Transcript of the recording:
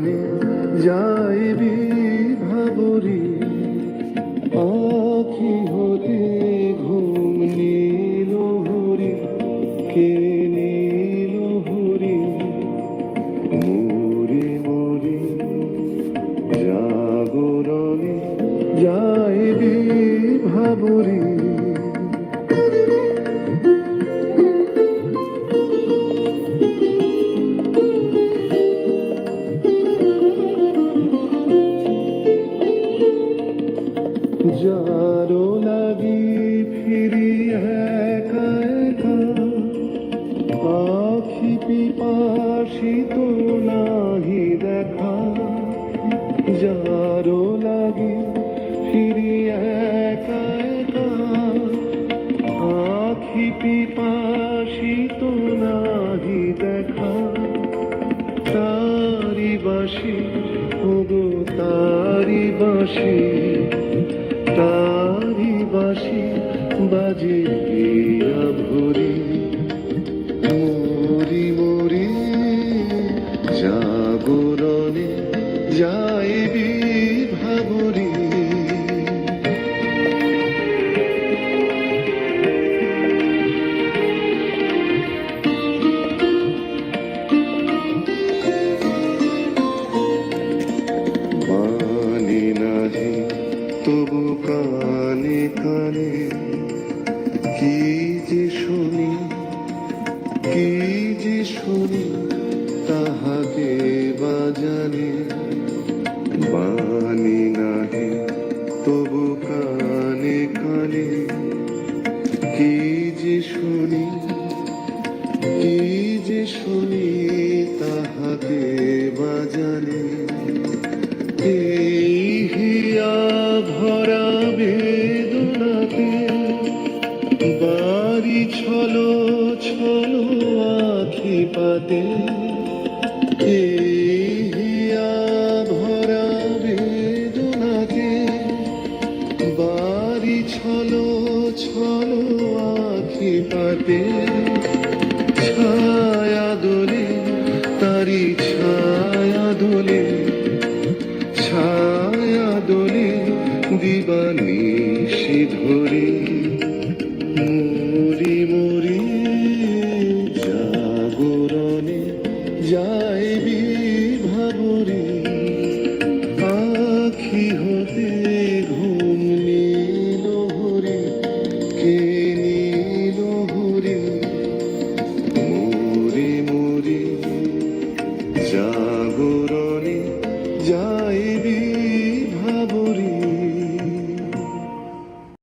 জাগরণে যাইবি ভাবরি আখি হতে ঘুম নীল হরি কে নীল হরি মরি মরি জাগরণে যাইবি ভাবরি যারো লাগি ফিরি একা একা আখি পিপাসিত নাহি দেখা যারো লাগি ফিরি একা একা আখি পিপাসিত নাহি দেখা তারি বাসি ওগো তারি বাসি তারি বাসি বাজে ভরি মরি মরি জাগরণে যাইবি ভাবরি মানি নাহি তবু কানে কানে কি যে শুনি কি যে শুনি তাহাকে বাজানে বাণী নাহি তবু কানে কানে কি যে শুনি কি যে শুনি তাহাকে বাজানে এই হিয়া ভরা বেদনাতে বাড়ি ছলো ছলো আখি পাতে এই হিয়া ভরা বেদনাতে বাড়ি ছলো ছলো আখি পাতে ছায়া দোলে তারি ছায়া দোলে ছায়া দোলে দিবানিশি ধরে মরি মরি জাগরণে যাইবি ভাবরি আখি হতে ঘুম নীল হরি কে নীল হরি মরি মরি জাগরণে